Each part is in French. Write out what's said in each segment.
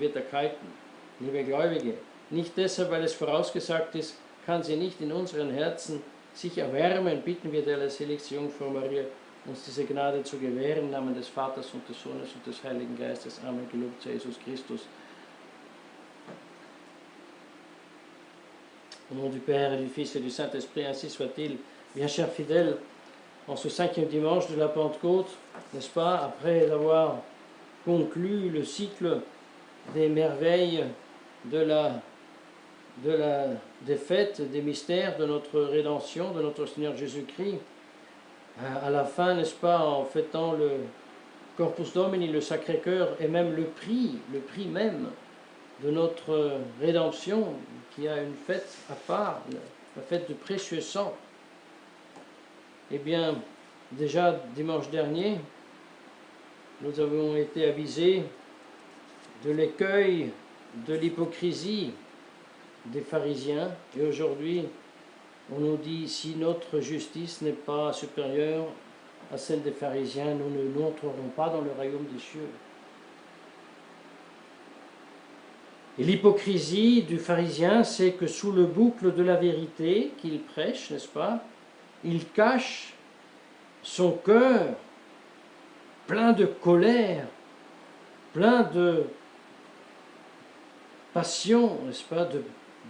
wird erkalten. Liebe Gläubige, nicht deshalb, weil es vorausgesagt ist, kann sie nicht in unseren Herzen sich erwärmen, bitten wir der allerseligste Jungfrau Maria, uns diese Gnade zu gewähren, im Namen des Vaters und des Sohnes und des Heiligen Geistes. Amen. Gelobt sei Jesus Christus. Au nom du Père et du Fils et du Saint-Esprit, ainsi soit-il. Bien chers fidèles, en ce 5e dimanche de la Pentecôte, n'est-ce pas, après avoir conclu le cycle des merveilles des fêtes, des mystères de notre rédemption, de notre Seigneur Jésus-Christ, à la fin, n'est-ce pas, en fêtant le Corpus Domini, le Sacré-Cœur, et même le prix même de notre rédemption, qui a une fête à part, la fête du précieux sang. Eh bien, déjà dimanche dernier, nous avons été avisés de l'écueil de l'hypocrisie des pharisiens, et aujourd'hui, on nous dit, si notre justice n'est pas supérieure à celle des pharisiens, nous n'entrerons pas dans le royaume des cieux. Et l'hypocrisie du pharisien, c'est que sous le boucle de la vérité qu'il prêche, n'est-ce pas, il cache son cœur plein de colère, plein de passion, n'est-ce pas,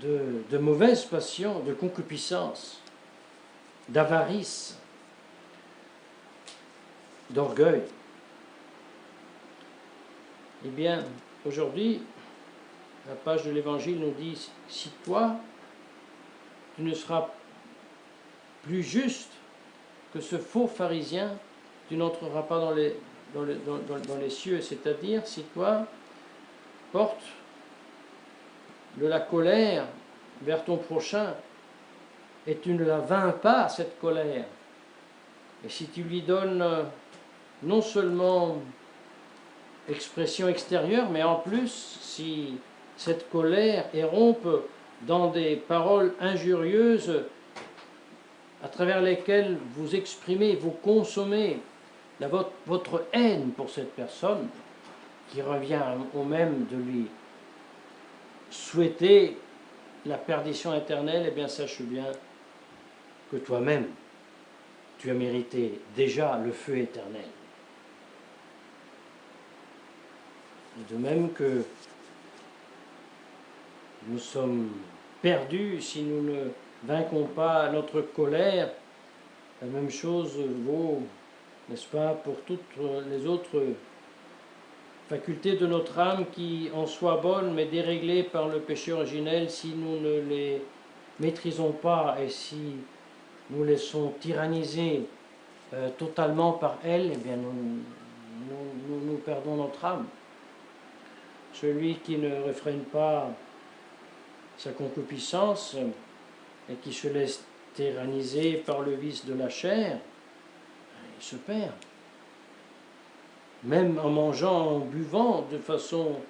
de mauvaise passion, de concupiscence, d'avarice, d'orgueil. Eh bien, aujourd'hui, la page de l'Évangile nous dit, si toi, tu ne seras plus juste que ce faux pharisien, tu n'entreras pas dans les cieux, c'est-à-dire, si toi, portes de la colère vers ton prochain, et tu ne la vains pas, cette colère, et si tu lui donnes non seulement expression extérieure, mais en plus, si cette colère érompe dans des paroles injurieuses à travers lesquelles vous exprimez, vous consommez votre haine pour cette personne, qui revient au même de lui souhaiter la perdition éternelle, eh bien sache bien que toi-même, tu as mérité déjà le feu éternel. De même que nous sommes perdus si nous ne vainquons pas notre colère, la même chose vaut, n'est-ce pas, pour toutes les autres facultés de notre âme qui en soient bonnes, mais déréglées par le péché originel, si nous ne les maîtrisons pas et si nous laissons tyranniser totalement par elles, eh bien nous perdons notre âme. Celui qui ne réfrène pas sa concupiscence et qui se laisse tyranniser par le vice de la chair, il se perd. Même en mangeant, en buvant de façon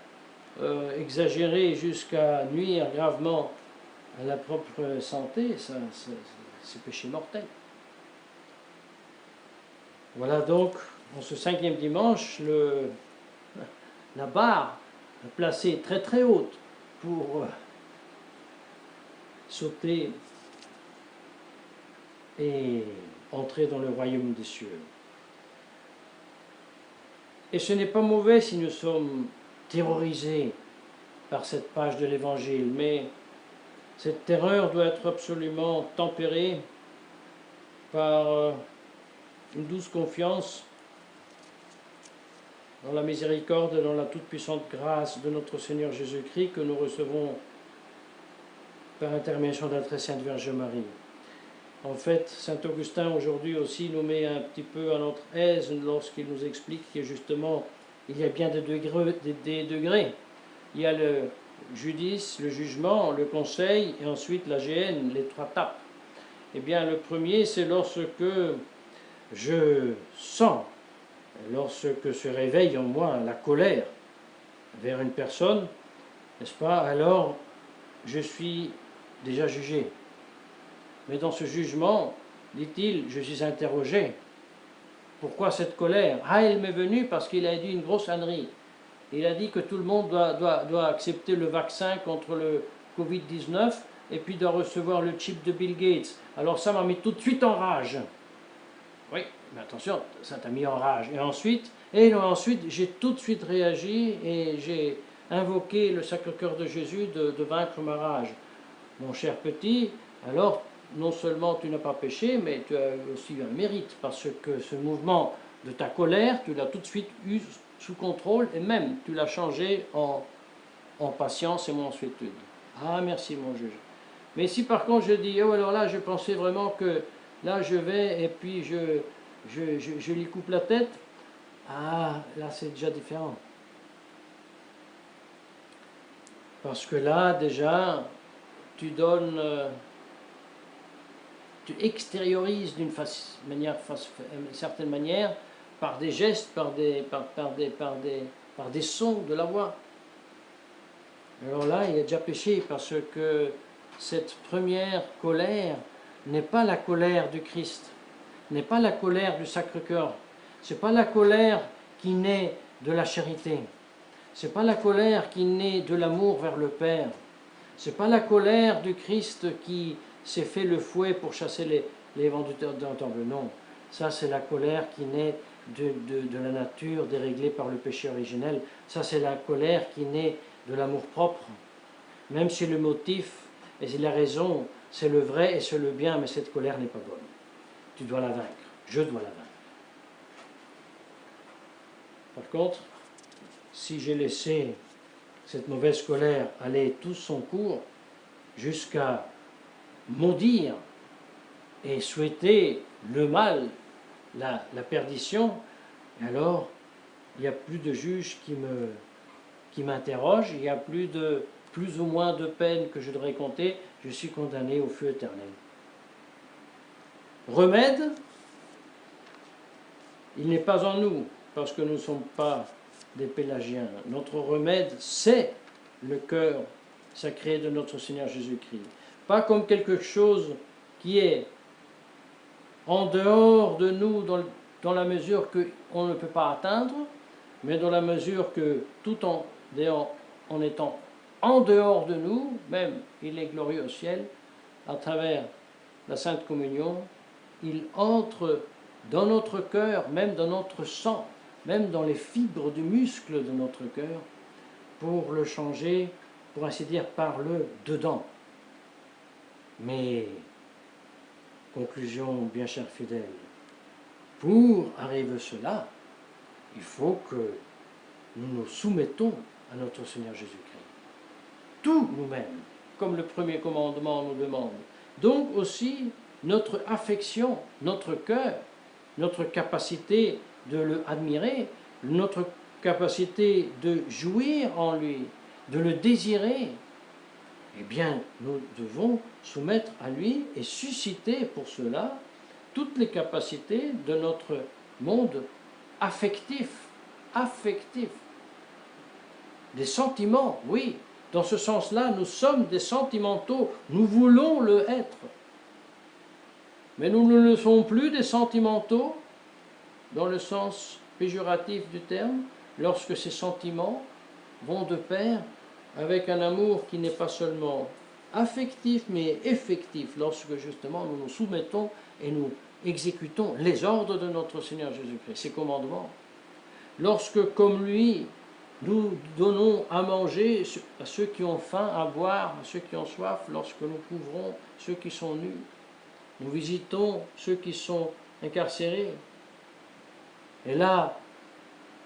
exagérée jusqu'à nuire gravement à la propre santé, c'est péché mortel. Voilà donc, en ce 5e dimanche, la barre placée très très haute pour sauter et entrer dans le royaume des cieux. Et ce n'est pas mauvais si nous sommes terrorisés par cette page de l'Évangile, mais cette terreur doit être absolument tempérée par une douce confiance dans la miséricorde et dans la toute-puissante grâce de notre Seigneur Jésus-Christ que nous recevons par intermédiaire de la très sainte Vierge Marie. En fait, saint Augustin aujourd'hui aussi nous met un petit peu à notre aise lorsqu'il nous explique que justement il y a bien des degrés. Il y a le judice, le jugement, le conseil et ensuite la géhenne, les 3 tapes. Eh bien le premier c'est lorsque je sens, lorsque se réveille en moi la colère vers une personne, n'est-ce pas, alors je suis déjà jugé. Mais dans ce jugement, dit-il, je suis interrogé. Pourquoi cette colère? Ah, elle m'est venue parce qu'il a dit une grosse ânerie. Il a dit que tout le monde doit accepter le vaccin contre le Covid-19 et puis doit recevoir le chip de Bill Gates. Alors ça m'a mis tout de suite en rage. Oui, mais attention, ça t'a mis en rage. Ensuite, j'ai tout de suite réagi et j'ai invoqué le Sacré-Cœur de Jésus de vaincre ma rage. Mon cher petit, alors non seulement tu n'as pas péché, mais tu as aussi un mérite, parce que ce mouvement de ta colère, tu l'as tout de suite eu sous contrôle, et même tu l'as changé en patience et mansuétude. Ah, merci mon juge. Mais si par contre je dis, oh alors là, je pensais vraiment que là je vais, et puis je lui coupe la tête, ah, là c'est déjà différent. Parce que là, déjà, tu donnes... tu extériorises d'une certaine manière, par des gestes, par des sons de la voix. Alors là, il a déjà péché, parce que cette première colère n'est pas la colère du Christ, n'est pas la colère du Sacré-Cœur, ce n'est pas la colère qui naît de la charité, ce n'est pas la colère qui naît de l'amour vers le Père, ce n'est pas la colère du Christ qui s'est fait le fouet pour chasser les vendeurs d'un temple. Non, ça c'est la colère qui naît de la nature déréglée par le péché originel. Ça c'est la colère qui naît de l'amour propre. Même si le motif et si la raison, c'est le vrai et c'est le bien, mais cette colère n'est pas bonne. Tu dois la vaincre. Je dois la vaincre. Par contre, si j'ai laissé cette mauvaise colère aller tout son cours jusqu'à maudire et souhaiter le mal, la perdition, alors il n'y a plus de juge qui m'interroge, il n'y a plus ou moins de peine que je devrais compter, je suis condamné au feu éternel. Remède, il n'est pas en nous, parce que nous ne sommes pas des pélagiens. Notre remède, c'est le cœur sacré de notre Seigneur Jésus-Christ. Pas comme quelque chose qui est en dehors de nous dans la mesure qu'on ne peut pas atteindre, mais dans la mesure que tout en étant en dehors de nous, même il est glorieux au ciel, à travers la Sainte Communion, il entre dans notre cœur, même dans notre sang, même dans les fibres du muscle de notre cœur, pour le changer, pour ainsi dire, par le dedans. Mais, conclusion bien chers fidèles, pour arriver à cela, il faut que nous nous soumettons à notre Seigneur Jésus-Christ. Tout nous-mêmes, comme le premier commandement nous demande. Donc aussi, notre affection, notre cœur, notre capacité de le admirer, notre capacité de jouir en lui, de le désirer, eh bien, nous devons soumettre à lui et susciter pour cela toutes les capacités de notre monde affectif, des sentiments, oui. Dans ce sens-là, nous sommes des sentimentaux, nous voulons le être. Mais nous ne sommes plus des sentimentaux, dans le sens péjoratif du terme, lorsque ces sentiments vont de pair avec un amour qui n'est pas seulement affectif, mais effectif, lorsque justement nous nous soumettons et nous exécutons les ordres de notre Seigneur Jésus-Christ, ses commandements. Lorsque, comme lui, nous donnons à manger à ceux qui ont faim, à boire à ceux qui ont soif, lorsque nous couvrons ceux qui sont nus, nous visitons ceux qui sont incarcérés. Et là,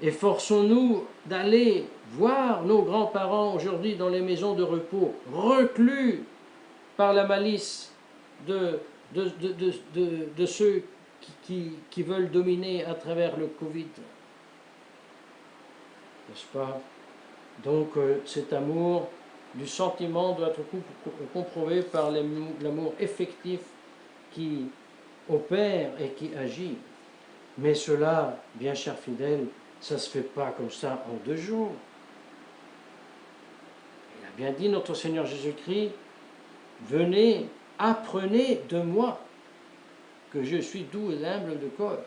efforçons-nous d'aller voir nos grands-parents aujourd'hui dans les maisons de repos, reclus par la malice de ceux qui veulent dominer à travers le Covid. N'est-ce pas? Donc cet amour du sentiment doit être comprouvé par l'amour effectif qui opère et qui agit. Mais cela, bien chers fidèles, ça ne se fait pas comme ça en 2 jours. Il a bien dit notre Seigneur Jésus-Christ, venez, apprenez de moi que je suis doux et humble de cœur.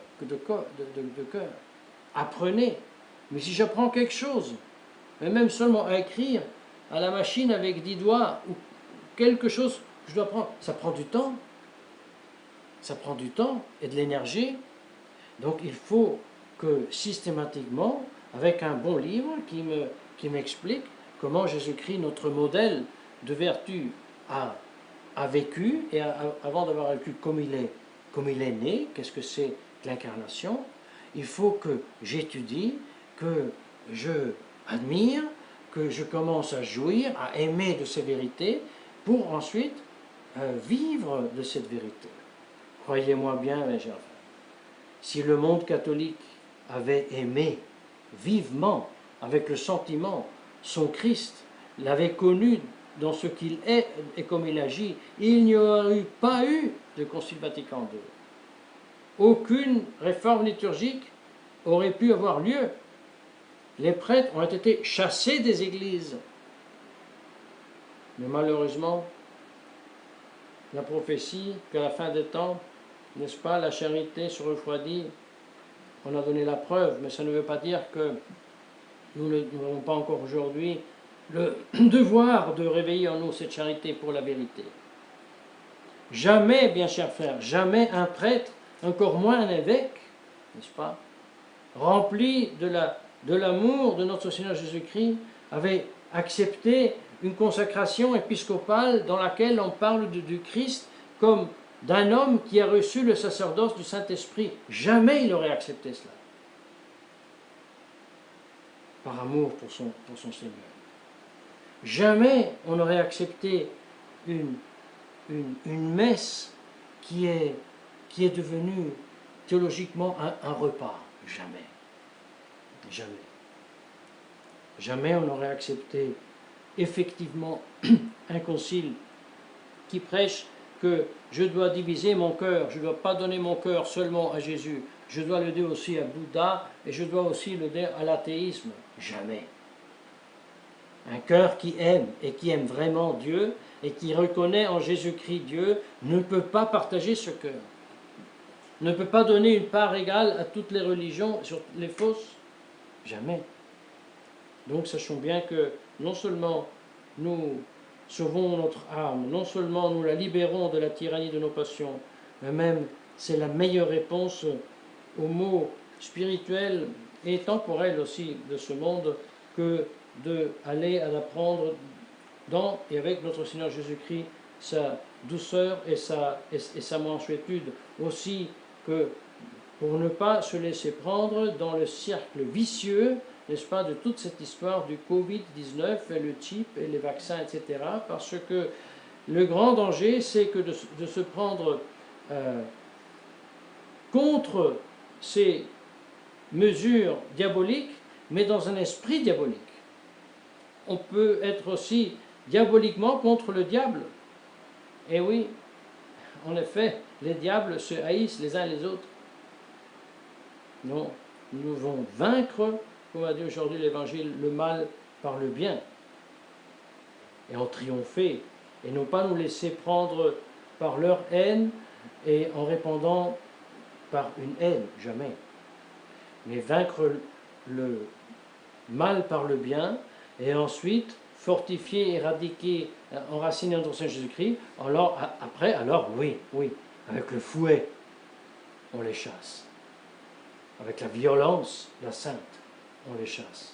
Apprenez. Mais si j'apprends quelque chose, mais même seulement à écrire à la machine avec 10 doigts, ou quelque chose que je dois prendre, ça prend du temps. Ça prend du temps et de l'énergie. Donc il faut que systématiquement, avec un bon livre qui m'explique comment Jésus-Christ, notre modèle de vertu, a vécu, et avant d'avoir vécu comme il est né, qu'est-ce que c'est que l'incarnation, il faut que j'étudie, que je admire, que je commence à jouir, à aimer de ces vérités, pour ensuite vivre de cette vérité. Croyez-moi bien, mes chers frères, si le monde catholique avait aimé vivement, avec le sentiment, son Christ, l'avait connu dans ce qu'il est et comme il agit, il n'y aurait pas eu de Concile Vatican II. Aucune réforme liturgique aurait pu avoir lieu. Les prêtres ont été chassés des églises. Mais malheureusement, la prophétie qu'à la fin des temps, n'est-ce pas, la charité se refroidit, on a donné la preuve, mais ça ne veut pas dire que nous n'avons pas encore aujourd'hui le devoir de réveiller en nous cette charité pour la vérité. Jamais, bien chers frères, jamais un prêtre, encore moins un évêque, n'est-ce pas, rempli de l'amour de notre Seigneur Jésus-Christ, avait accepté une consacration épiscopale dans laquelle on parle du Christ comme d'un homme qui a reçu le sacerdoce du Saint-Esprit. Jamais il aurait accepté cela. Par amour pour son Seigneur. Jamais on n'aurait accepté une messe qui est devenue théologiquement un repas. Jamais. Jamais. Jamais on n'aurait accepté effectivement un concile qui prêche que je dois diviser mon cœur, je ne dois pas donner mon cœur seulement à Jésus, je dois le donner aussi à Bouddha et je dois aussi le donner à l'athéisme. Jamais. Un cœur qui aime et qui aime vraiment Dieu et qui reconnaît en Jésus-Christ Dieu ne peut pas partager ce cœur. Ne peut pas donner une part égale à toutes les religions, sur les fausses. Jamais. Donc sachons bien que non seulement nous sauvons notre âme, non seulement nous la libérons de la tyrannie de nos passions, mais même c'est la meilleure réponse aux maux spirituels et temporels aussi de ce monde que d'aller à apprendre dans et avec notre Seigneur Jésus-Christ sa douceur et sa mansuétude, aussi que pour ne pas se laisser prendre dans le cercle vicieux, n'est-ce pas, de toute cette histoire du Covid-19 et le chip et les vaccins, etc. Parce que le grand danger, c'est que de se prendre contre ces mesures diaboliques, mais dans un esprit diabolique. On peut être aussi diaboliquement contre le diable. Et oui, en effet, les diables se haïssent les uns les autres. Non, nous devons vaincre, comme a dit aujourd'hui l'Évangile, le mal par le bien. Et en triompher, et non pas nous laisser prendre par leur haine et en répandant par une haine, jamais. Mais vaincre le mal par le bien, et ensuite fortifier, éradiquer, enraciner notre Seigneur Jésus-Christ, alors oui, avec le fouet, on les chasse. Avec la violence, la sainte, on les chasse.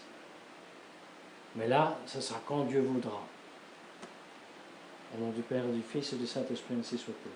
Mais là, ce sera quand Dieu voudra. Au nom du Père, du Fils et du Saint-Esprit, ainsi soit-il.